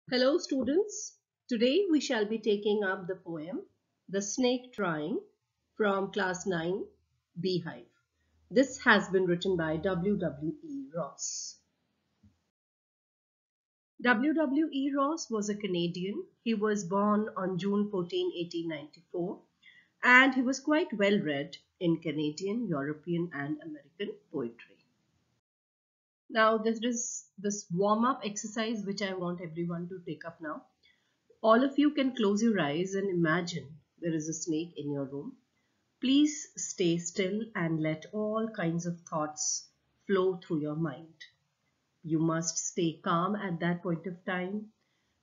Hello students, today we shall be taking up the poem The Snake Trying from class 9 Beehive. This has been written by W.W.E. Ross. W.W.E. Ross was a Canadian. He was born on June 14, 1894, and he was quite well read in Canadian, European and American poetry. Now this is this warm-up exercise which I want everyone to take up now. All of you can close your eyes and imagine there is a snake in your room. Please stay still and let all kinds of thoughts flow through your mind. You must stay calm at that point of time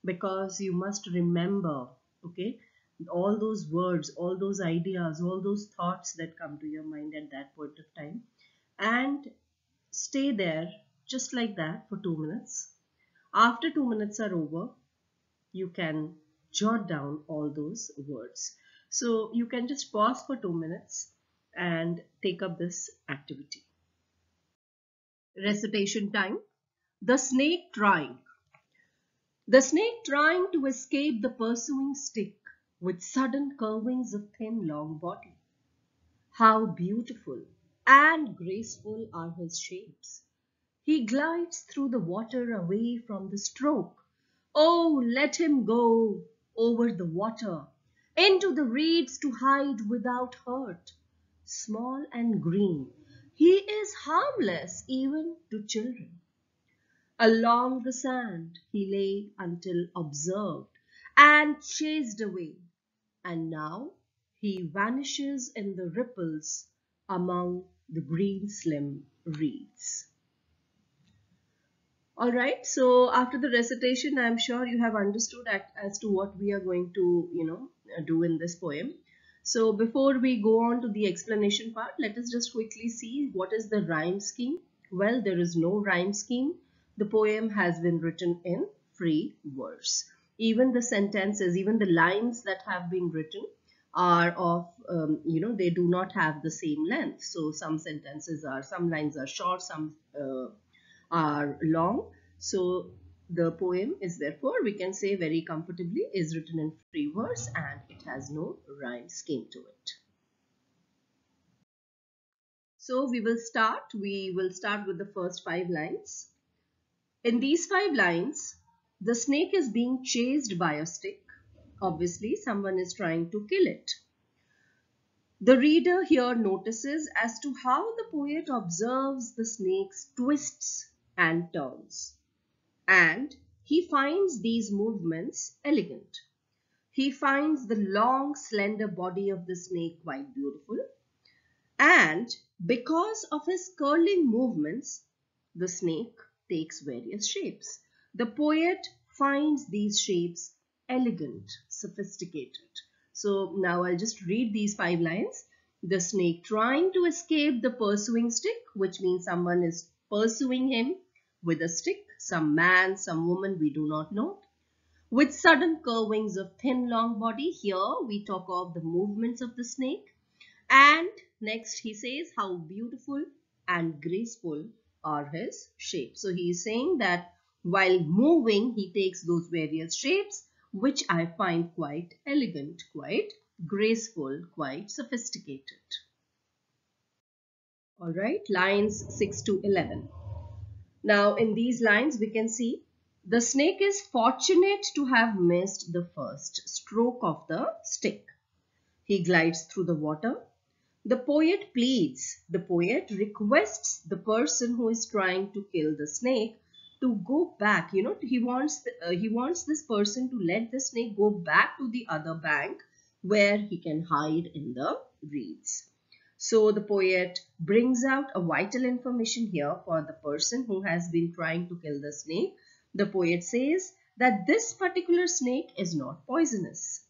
because you must remember, okay, all those words, all those ideas, all those thoughts that come to your mind at that point of time, and stay there just like that for 2 minutes. After 2 minutes are over, you can jot down all those words. So you can just pause for 2 minutes and take up this activity. Recitation time. The snake trying. The snake trying to escape the pursuing stick with sudden curvings of thin long body. How beautiful and graceful are his shapes. He glides through the water away from the stroke. Oh, let him go over the water, into the reeds to hide without hurt. Small and green, he is harmless even to children. Along the sand he lay until observed and chased away, and now he vanishes in the ripples among the green slim reeds. All right, so after the recitation, I'm sure you have understood as to what we are going to, do in this poem. So before we go on to the explanation part, let us just quickly see what is the rhyme scheme. Well, there is no rhyme scheme. The poem has been written in free verse. Even the sentences, even the lines that have been written are of, they do not have the same length. So some lines are short, some are long. So the poem is therefore, we can say very comfortably, is written in free verse and it has no rhyme scheme to it. So we will start with the first 5 lines. In these 5 lines, the snake is being chased by a stick. Obviously, someone is trying to kill it. The reader here notices as to how the poet observes the snake's twists and turns. And he finds these movements elegant. He finds the long, slender body of the snake quite beautiful. And because of his curling movements, the snake takes various shapes. The poet finds these shapes elegant, sophisticated. So now I'll just read these 5 lines. The snake trying to escape the pursuing stick, which means someone is pursuing him with a stick, some man, some woman, we do not know. With sudden curvings of thin long body, here we talk of the movements of the snake. And next he says how beautiful and graceful are his shapes. So he is saying that while moving, he takes those various shapes, which I find quite elegant, quite graceful, quite sophisticated. All right, lines 6 to 11. Now in these lines we can see the snake is fortunate to have missed the first stroke of the stick. He glides through the water. The poet pleads, the poet requests the person who is trying to kill the snake to go back. He wants this person to let the snake go back to the other bank where he can hide in the reeds. So the poet brings out a vital information here for the person who has been trying to kill the snake. The poet says that this particular snake is not poisonous.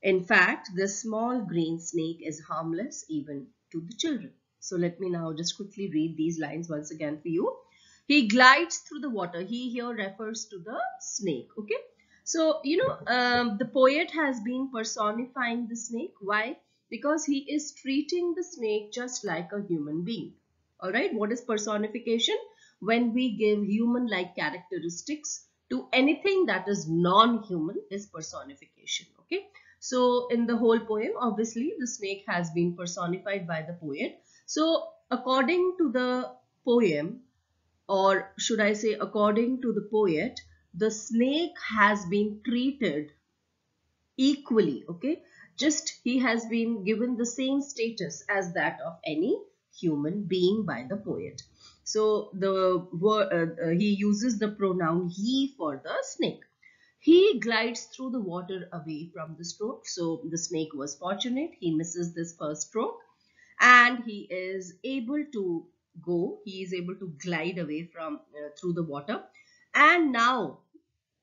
In fact, this small green snake is harmless even to the children. So let me now just quickly read these lines once again for you. He glides through the water. He here refers to the snake. Okay. So, the poet has been personifying the snake. Why? Because he is treating the snake just like a human being. All right. What is personification? When we give human-like characteristics to anything that is non-human is personification. Okay, so in the whole poem, obviously the snake has been personified by the poet. So according to the poem, or should I say according to the poet, the snake has been treated equally. Okay, just he has been given the same status as that of any human being by the poet. So the he uses the pronoun he for the snake. He glides through the water away from the stroke. So the snake was fortunate, he misses this first stroke, and he is able to he is able to glide away from through the water. And now,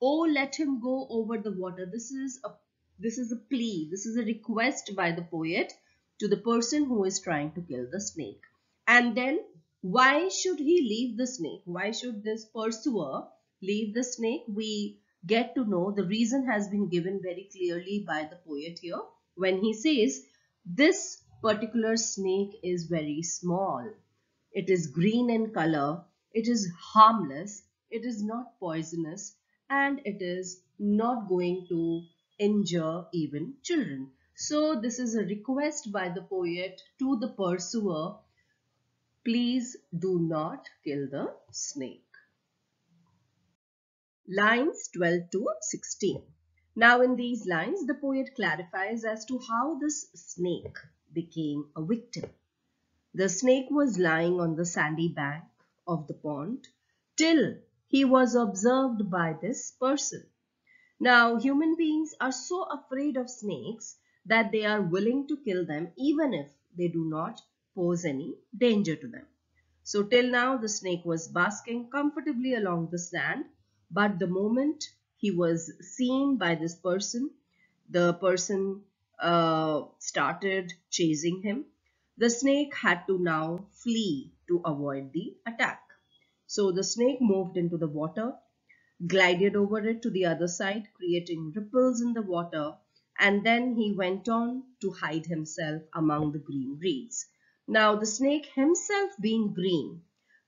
oh, let him go over the water. This is a plea. This is a request by the poet to the person who is trying to kill the snake. And then, why should he leave the snake? Why should this pursuer leave the snake? We get to know the reason has been given very clearly by the poet here when he says this particular snake is very small. It is green in color, it is harmless, it is not poisonous, and it is not going to injure even children. So this is a request by the poet to the pursuer, please do not kill the snake. Lines 12 to 16. Now in these lines, the poet clarifies as to how this snake became a victim. The snake was lying on the sandy bank of the pond till he was observed by this person. Now, human beings are so afraid of snakes that they are willing to kill them even if they do not pose any danger to them. So, till now, the snake was basking comfortably along the sand, but the moment he was seen by this person, the person started chasing him. The snake had to now flee to avoid the attack. So the snake moved into the water, glided over it to the other side, creating ripples in the water, and then he went on to hide himself among the green reeds. Now, the snake himself, being green,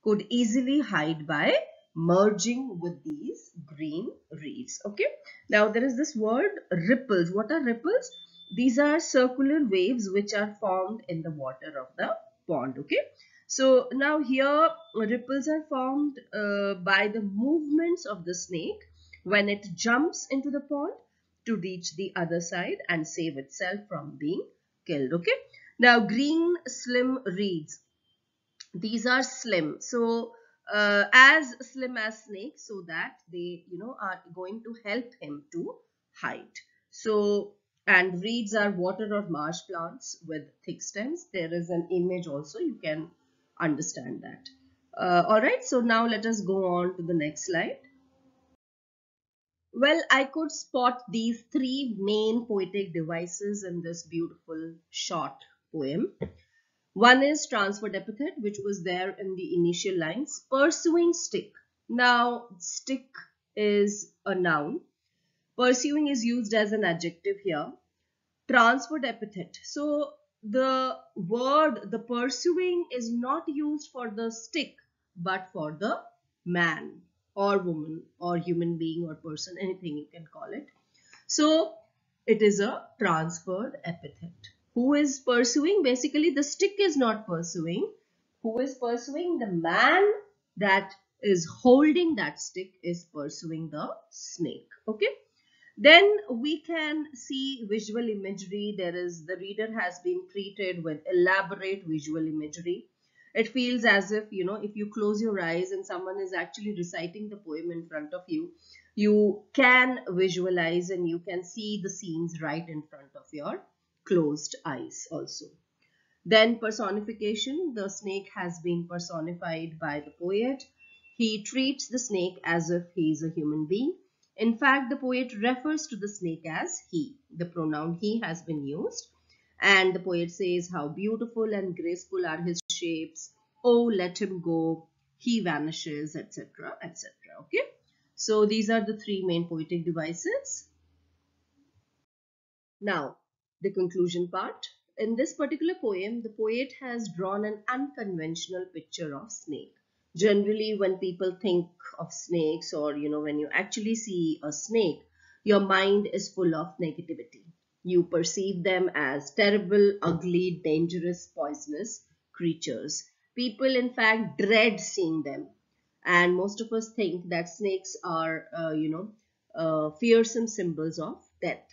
could easily hide by merging with these green reeds. Okay. Now, there is this word ripples. What are ripples? These are circular waves which are formed in the water of the pond. Okay. So now here ripples are formed by the movements of the snake when it jumps into the pond to reach the other side and save itself from being killed. Okay. Now green slim reeds. These are slim. So as slim as snakes, so that they are going to help him to hide. So and reeds are water or marsh plants with thick stems. There is an image also, you can understand that. All right, so now let us go on to the next slide. Well, I could spot these three main poetic devices in this beautiful short poem. One is transferred epithet, which was there in the initial lines. Pursuing stick. Now, stick is a noun. Pursuing is used as an adjective here. Transferred epithet. So, the word, the pursuing is not used for the stick, but for the man or woman or human being or person, anything you can call it. So, it is a transferred epithet. Who is pursuing? Basically, the stick is not pursuing. Who is pursuing? The man that is holding that stick is pursuing the snake. Okay. Then we can see visual imagery. The reader has been treated with elaborate visual imagery. It feels as if, if you close your eyes and someone is actually reciting the poem in front of you, you can visualize and you can see the scenes right in front of your closed eyes also. Then personification. The snake has been personified by the poet. He treats the snake as if he is a human being. In fact, the poet refers to the snake as he. The pronoun he has been used. And the poet says how beautiful and graceful are his shapes. Oh, let him go. He vanishes, etc., etc. Okay. So these are the three main poetic devices. Now, the conclusion part. In this particular poem, the poet has drawn an unconventional picture of snake. Generally, when people think of snakes, or when you actually see a snake, your mind is full of negativity. You perceive them as terrible, ugly, dangerous, poisonous creatures. People, in fact, dread seeing them. And most of us think that snakes are, fearsome symbols of death.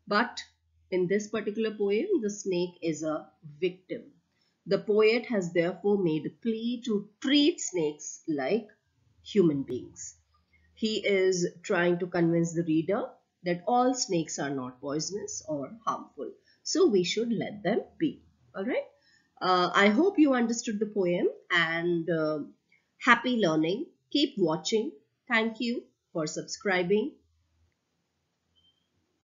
But in this particular poem, the snake is a victim. The poet has therefore made a plea to treat snakes like human beings. He is trying to convince the reader that all snakes are not poisonous or harmful, so we should let them be. All right. I hope you understood the poem, and happy learning. Keep watching. Thank you for subscribing.